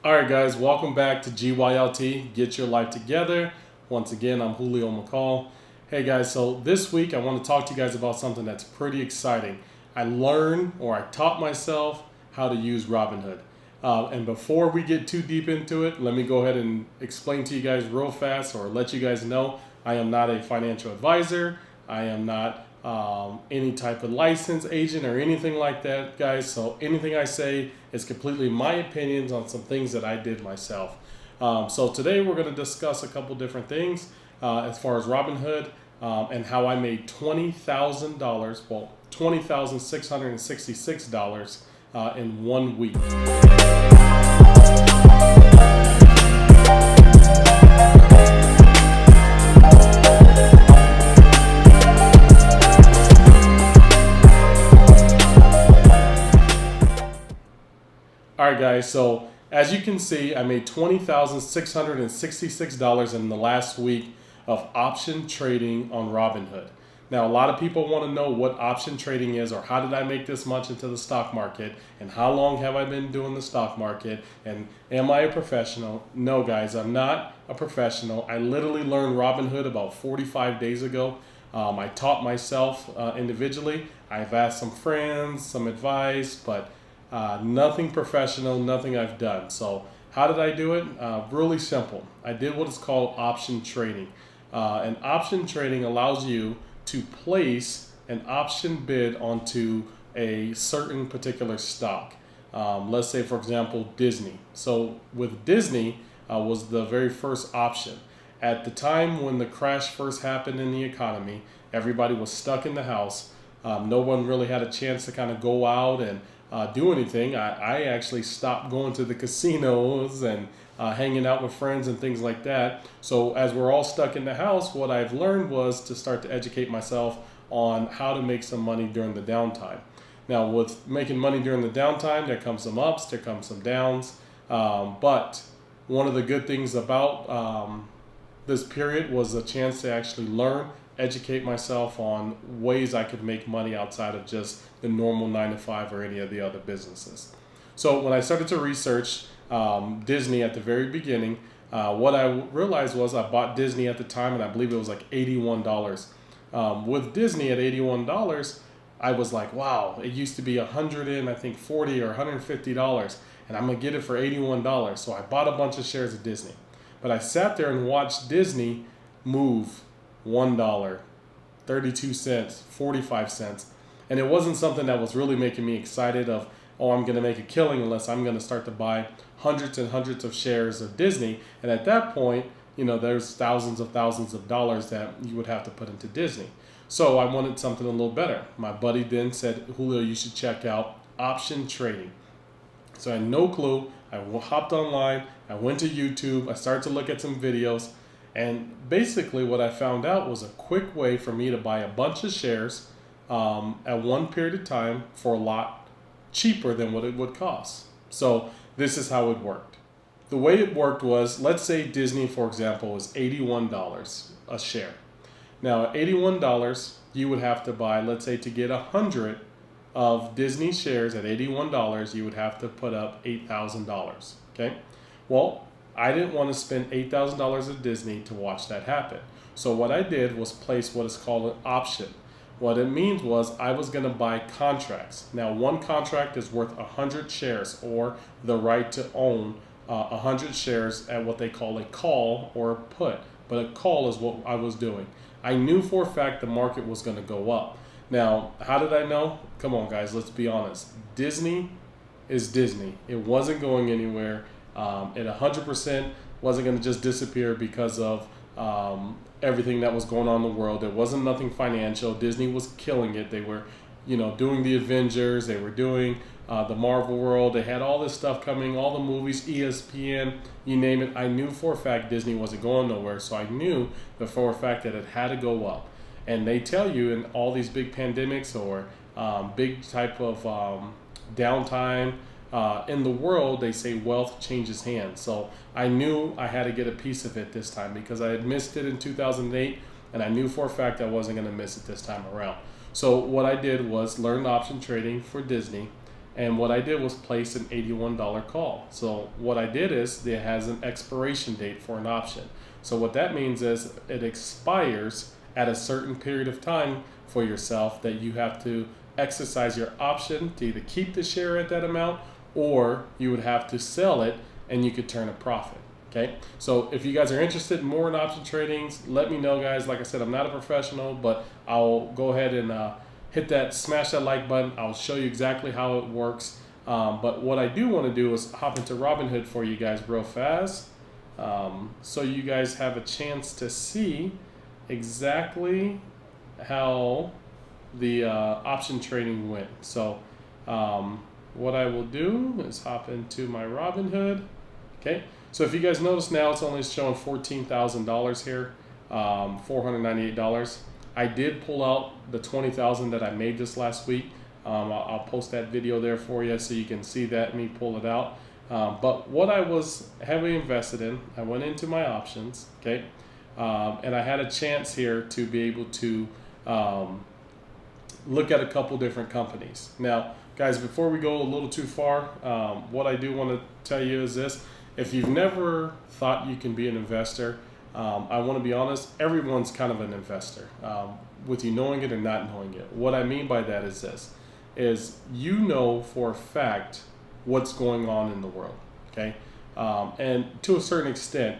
All right, guys, welcome back to GYLT, Get Your Life Together. Once again, I'm Julio McCall. Hey, guys, so this week I want to talk to you guys about something that's pretty exciting. I taught myself how to use Robinhood. And before we get too deep into it, let me go ahead and explain to you guys real fast or let you guys know I am not a financial advisor. I am not any type of license agent or anything like that, guys. So anything I say is completely my opinions on some things that I did myself. So today we're going to discuss a couple different things as far as Robinhood and how I made $20,000, well, $20,666 in 1 week. All right, guys, so as you can see, I made $20,666 in the last week of option trading on Robinhood. Now, a lot of people want to know what option trading is, or how did I make this much into the stock market, and how long have I been doing the stock market, and am I a professional? No, guys, I'm not a professional. I literally learned Robinhood about 45 days ago. I taught myself individually. I've asked some friends, some advice, but nothing professional, nothing I've done. So how did I do it? Really simple. I did what is called option trading. And option trading allows you to place an option bid onto a certain particular stock. Let's say, for example, Disney. So with Disney was the very first option. At the time when the crash first happened in the economy, everybody was stuck in the house. No one really had a chance to kind of go out and do anything. I actually stopped going to the casinos and hanging out with friends and things like that. So as we're all stuck in the house, what I've learned was to start to educate myself on how to make some money during the downtime. Now, with making money during the downtime, there comes some ups, there comes some downs. But one of the good things about this period was a chance to actually learn, educate myself on ways I could make money outside of just the normal 9 to 5 or any of the other businesses. So when I started to research Disney at the very beginning, what I realized was I bought Disney at the time, and I believe it was like $81. With Disney at $81, I was like, wow, it used to be $140 or $150, and I'm gonna get it for $81. So I bought a bunch of shares of Disney, but I sat there and watched Disney move $1, 32 cents, 45 cents. And it wasn't something that was really making me excited of, oh, I'm going to make a killing unless I'm going to start to buy hundreds and hundreds of shares of Disney. And at that point, there's thousands of dollars that you would have to put into Disney. So I wanted something a little better. My buddy then said, Julio, you should check out option trading. So I had no clue. I hopped online. I went to YouTube. I started to look at some videos. And basically what I found out was a quick way for me to buy a bunch of shares at one period of time for a lot cheaper than what it would cost. So this is how it worked. The way it worked was, let's say Disney, for example, is $81 a share. Now at $81, you would have to buy, let's say to get 100 of Disney shares at $81, you would have to put up $8,000, okay? Well, I didn't want to spend $8,000 at Disney to watch that happen. So what I did was place what is called an option. What it means was I was going to buy contracts. Now, one contract is worth 100 shares, or the right to own 100 shares at what they call a call or a put. But a call is what I was doing. I knew for a fact the market was going to go up. Now, how did I know? Come on, guys, let's be honest. Disney is Disney. It wasn't going anywhere. It 100% wasn't going to just disappear because of everything that was going on in the world. There wasn't nothing financial. Disney was killing it. They were, doing the Avengers. They were doing the Marvel world. They had all this stuff coming, all the movies, ESPN, you name it. I knew for a fact Disney wasn't going nowhere. So I knew that for a fact that it had to go up. And they tell you in all these big pandemics or big type of downtime, in the world, they say wealth changes hands. So I knew I had to get a piece of it this time because I had missed it in 2008, and I knew for a fact I wasn't going to miss it this time around. So what I did was learn option trading for Disney, And what I did was place an $81 call. So what I did is it has an expiration date for an option. So what that means is it expires at a certain period of time for yourself that you have to exercise your option to either keep the share at that amount, or you would have to sell it and you could turn a profit. Okay, so if you guys are interested more in option tradings, let me know, guys. Like I said, I'm not a professional, but I'll go ahead and smash that like button. I'll show you exactly how it works. But what I do want to do is hop into Robinhood for you guys real fast, so you guys have a chance to see exactly how the option trading went. So what I will do is hop into my Robinhood. Okay, so if you guys notice now, it's only showing $14,000 here, $498. I did pull out the $20,000 that I made this last week. I'll post that video there for you so you can see that, me pull it out. But what I was heavily invested in, I went into my options, okay, and I had a chance here to be able to look at a couple different companies. Now, guys, before we go a little too far, what I do want to tell you is this. If you've never thought you can be an investor, I want to be honest, everyone's kind of an investor, with you knowing it or not knowing it. What I mean by that is this, is you know for a fact what's going on in the world, okay? And to a certain extent,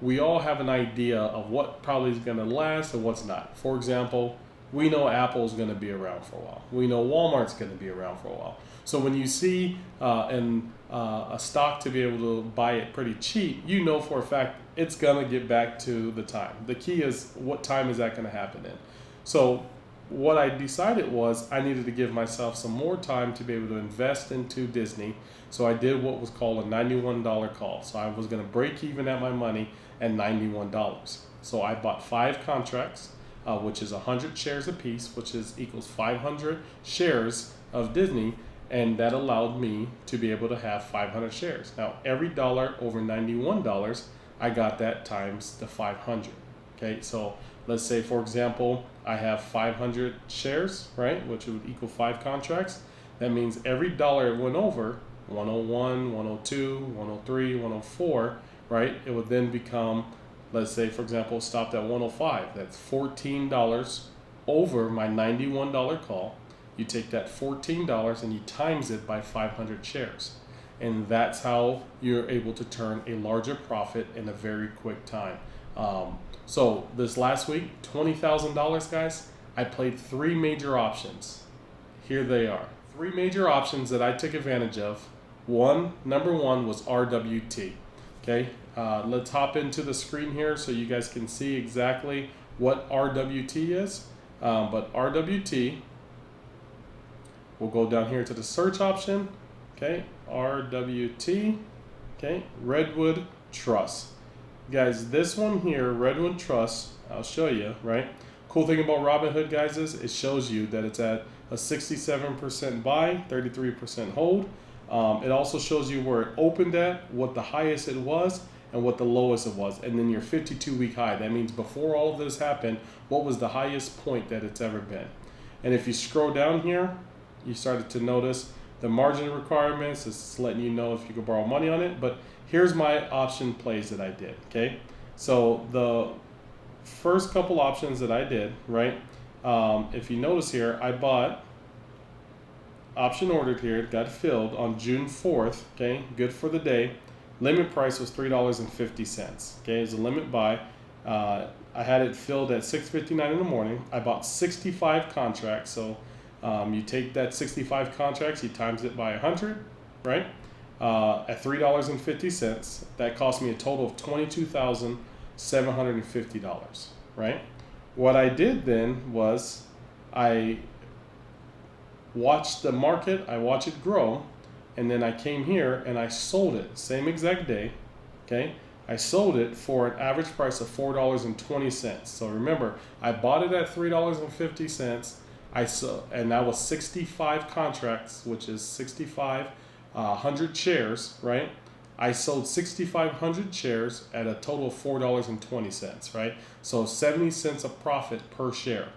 we all have an idea of what probably is going to last and what's not. For example, we know Apple's going to be around for a while. We know Walmart's going to be around for a while. So when you see a stock to be able to buy it pretty cheap, you know for a fact it's going to get back to the time. The key is, what time is that going to happen in? So what I decided was I needed to give myself some more time to be able to invest into Disney. So I did what was called a $91 call. So I was going to break even at my money at $91. So I bought 5 contracts, which is 100 shares apiece, which equals 500 shares of Disney. And that allowed me to be able to have 500 shares. Now, every dollar over $91, I got that times the 500. Okay, so let's say, for example, I have 500 shares, right, which would equal 5 contracts. That means every dollar it went over, 101, 102, 103, 104, right, it would then become, let's say, for example, stopped at 105. That's $14 over my $91 call. You take that $14 and you times it by 500 shares. And that's how you're able to turn a larger profit in a very quick time. So this last week, $20,000, guys, I played 3 major options. Here they are. 3 major options that I took advantage of. Number one was RWT. Okay, let's hop into the screen here so you guys can see exactly what RWT is. But RWT, we'll go down here to the search option. Okay, RWT. Okay, Redwood Trust. Guys, this one here, Redwood Trust, I'll show you, right? Cool thing about Robinhood, guys, is it shows you that it's at a 67% buy, 33% hold. It also shows you where it opened at, what the highest it was, and what the lowest it was, and then your 52-week high. That means before all of this happened, what was the highest point that it's ever been. And if you scroll down here, you started to notice the margin requirements. It's letting you know if you could borrow money on it. But here's my option plays that I did, okay? So the first couple options that I did, right? If you notice here, I bought option ordered here, it got filled on June 4th, okay? Good for the day. Limit price was $3.50, okay? It's a limit buy. I had it filled at 6:59 in the morning. I bought 65 contracts, so you take that 65 contracts, you times it by 100, right? At $3.50, that cost me a total of $22,750, right? What I did then was I watched the market, I watched it grow, and then I came here and I sold it, same exact day, okay? I sold it for an average price of $4.20. So remember, I bought it at $3.50. And that was 65 contracts, which is 6,500 shares, right? I sold 6,500 shares at a total of $4.20, right? So 70 cents of profit per share.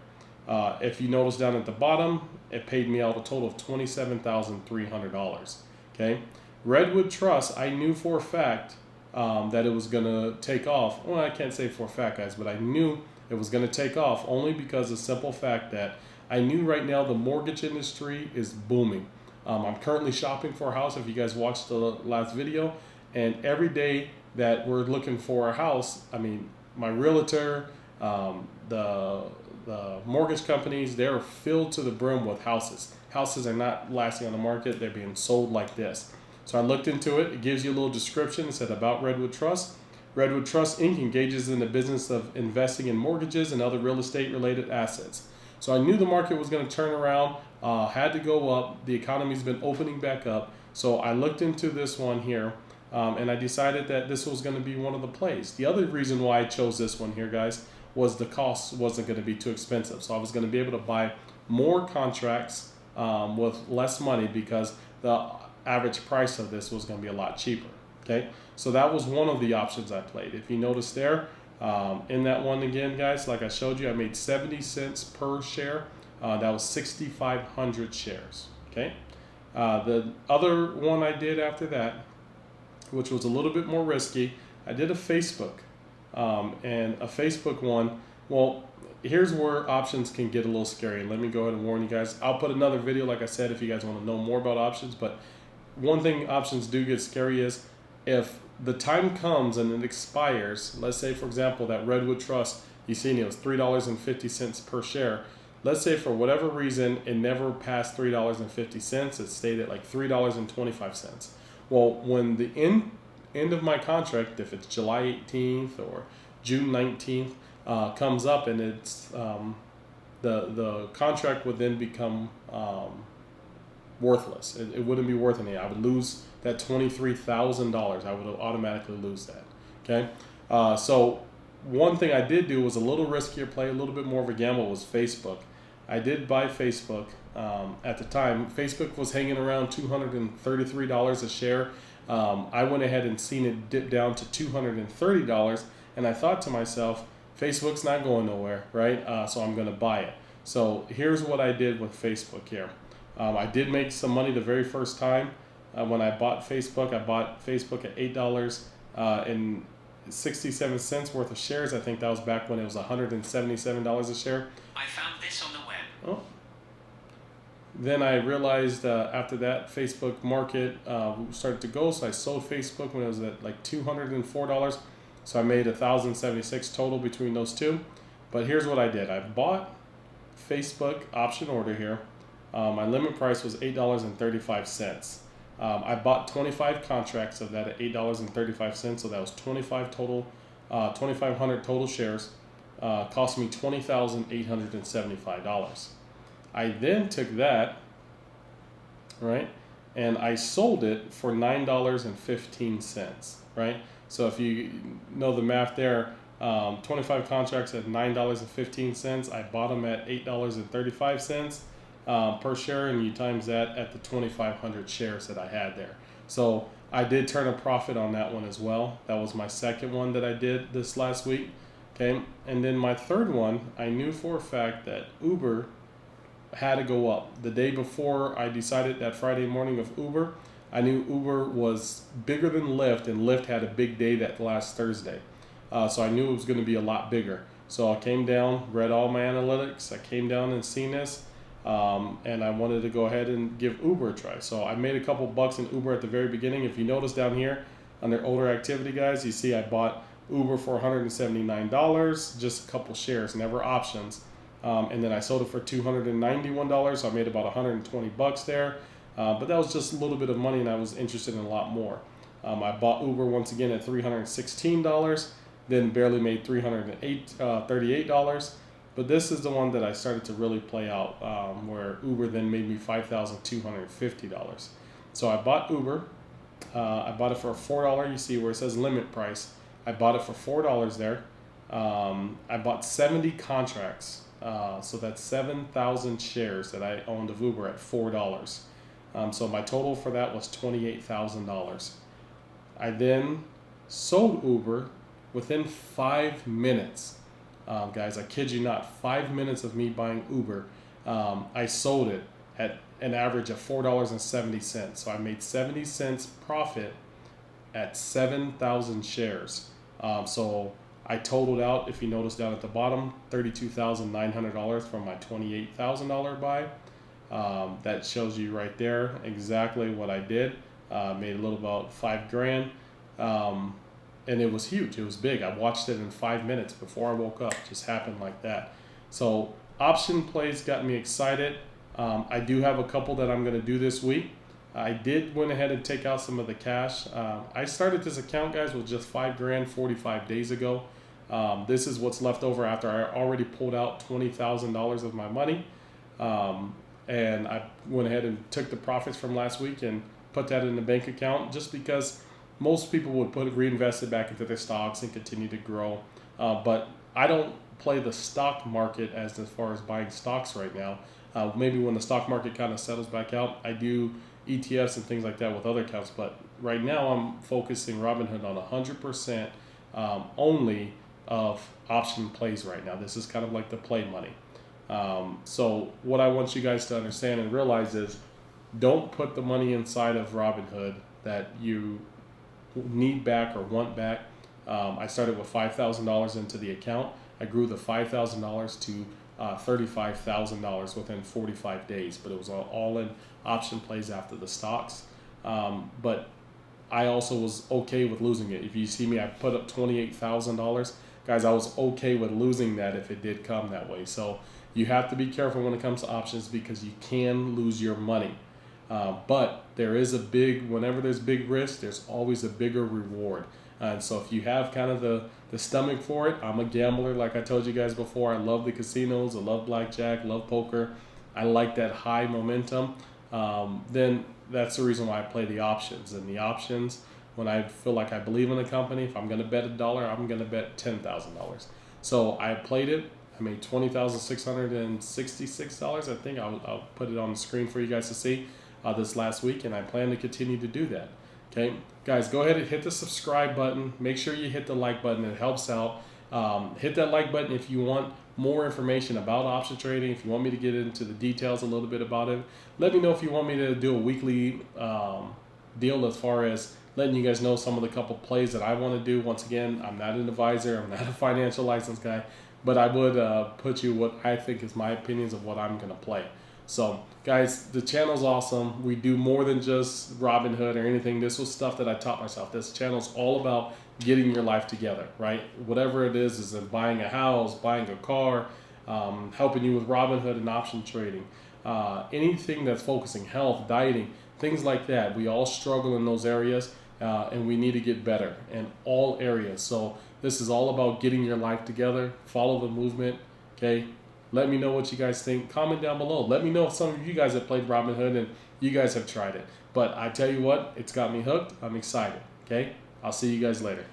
If you notice down at the bottom, it paid me out a total of $27,300. Okay, Redwood Trust, I knew for a fact that it was going to take off. Well, I can't say for a fact, guys, but I knew it was going to take off only because of the simple fact that I knew right now the mortgage industry is booming. I'm currently shopping for a house, if you guys watched the last video, and every day that we're looking for a house, I mean, my realtor, the mortgage companies, they're filled to the brim with houses. Houses are not lasting on the market, they're being sold like this. So I looked into it. It gives you a little description. It said about Redwood Trust. Redwood Trust Inc. engages in the business of investing in mortgages and other real estate related assets. So I knew the market was going to turn around, had to go up. The economy's been opening back up. So I looked into this one here, and I decided that this was going to be one of the plays. The other reason why I chose this one here, guys, was the cost wasn't going to be too expensive. So I was going to be able to buy more contracts with less money because the average price of this was going to be a lot cheaper. Okay, so that was one of the options I played. If you notice there, in that one again, guys, like I showed you, I made 70 cents per share. That was 6,500 shares. Okay, the other one I did after that, which was a little bit more risky, I did a Facebook, and a Facebook one. Well, here's where options can get a little scary. Let me go ahead and warn you guys. I'll put another video, like I said, if you guys want to know more about options. But one thing options do get scary is if the time comes and it expires. Let's say, for example, that Redwood Trust, you seen it was $3.50 per share. Let's say for whatever reason it never passed $3.50. It stayed at like $3.25. Well, when the end of my contract, if it's July 18th or June 19th, comes up and it's the contract would then become worthless. It wouldn't be worth anything. I would lose that $23,000. I would automatically lose that. Okay, so one thing I did do was a little riskier play, a little bit more of a gamble, was Facebook. I did buy Facebook at the time. Facebook was hanging around $233 a share. I went ahead and seen it dip down to $230, and I thought to myself, Facebook's not going nowhere, right? So I'm going to buy it. So here's what I did with Facebook here. I did make some money the very first time. When I bought Facebook at $8.67 worth of shares. I think that was back when it was $177 a share. I found this on the web. Oh. Then I realized after that Facebook market started to go, so I sold Facebook when it was at like $204. So I made $1,076 total between those two. But here's what I did. I bought Facebook option order here. My limit price was $8.35. I bought 25 contracts of that at $8.35, so that was 25 total, 2,500 total shares. Cost me $20,875. I then took that, right, and I sold it for $9.15, right? So if you know the math there, 25 contracts at $9.15. I bought them at $8.35 per share, and you times that at the 2,500 shares that I had there. So I did turn a profit on that one as well. That was my second one that I did this last week. Okay, and then my third one, I knew for a fact that Uber had to go up. The day before I decided that Friday morning of Uber, I knew Uber was bigger than Lyft, and Lyft had a big day that last Thursday. So I knew it was going to be a lot bigger. So I came down, read all my analytics. I came down and seen this, and I wanted to go ahead and give Uber a try. So I made a couple bucks in Uber at the very beginning. If you notice down here under older activity, guys, you see I bought Uber for $179, just a couple shares, never options. And then I sold it for $291, so I made about 120 bucks there. But that was just a little bit of money, and I was interested in a lot more. I bought Uber once again at $316, then barely made $38. But this is the one that I started to really play out, where Uber then made me $5,250. So I bought Uber. I bought it for $4. You see where it says limit price. I bought it for $4 there. I bought 70 contracts. So that's 7,000 shares that I owned of Uber at $4. So my total for that was $28,000. I then sold Uber within 5 minutes. Guys, I kid you not, 5 minutes of me buying Uber, I sold it at an average of $4.70. So I made 70 cents profit at 7,000 shares. So I totaled out, if you notice down at the bottom, $32,900 from my $28,000 buy. That shows you right there exactly what I did. Made a little about $5,000. And it was huge. It was big. I watched it in 5 minutes before I woke up. It just happened like that. So option plays got me excited. I do have a couple that I'm going to do this week. I did went ahead and take out some of the cash. I started this account, guys, with just $5,000 45 days ago. This is what's left over after I already pulled out $20,000 of my money. And I went ahead and took the profits from last week and put that in the bank account, just because most people would reinvest it back into their stocks and continue to grow. But I don't play the stock market as far as buying stocks right now. Maybe when the stock market kind of settles back out, I do ETFs and things like that with other accounts. But right now I'm focusing Robinhood on 100% only of option plays right now. This is kind of like the play money. So what I want you guys to understand and realize is, don't put the money inside of Robinhood that you need back or want back. I started with $5,000 into the account. I grew the $5,000 to $35,000 within 45 days, but it was all in option plays after the stocks. But I also was okay with losing it. If you see me, I put up $28,000. Guys, I was okay with losing that if it did come that way. So you have to be careful when it comes to options, because you can lose your money. But there is whenever there's big risk, there's always a bigger reward. And so if you have kind of the stomach for it, I'm a gambler, like I told you guys before. I love the casinos, I love blackjack, love poker. I like that high momentum. Then that's the reason why I play the options. And the options, when I feel like I believe in the company, if I'm going to bet $1, I'm going to bet $10,000. So I played it. I made $20,666. I think I'll put it on the screen for you guys to see this last week, and I plan to continue to do that. Okay, guys, go ahead and hit the subscribe button. Make sure you hit the like button. It helps out. Hit that like button if you want more information about option trading. If you want me to get into the details a little bit about it, let me know. If you want me to do a weekly deal as far as letting you guys know some of the couple plays that I want to do. Once again, I'm not an advisor. I'm not a financial license guy, but I would put you what I think is my opinions of what I'm going to play. So guys, the channel's awesome. We do more than just Robinhood or anything. This was stuff that I taught myself. This channel's all about getting your life together, right? Whatever it is in buying a house, buying a car, helping you with Robinhood and option trading, anything that's focusing, health, dieting, things like that. We all struggle in those areas, and we need to get better in all areas. So this is all about getting your life together. Follow the movement, okay? Let me know what you guys think. Comment down below. Let me know if some of you guys have played Robinhood and you guys have tried it. But I tell you what, it's got me hooked. I'm excited, okay? I'll see you guys later.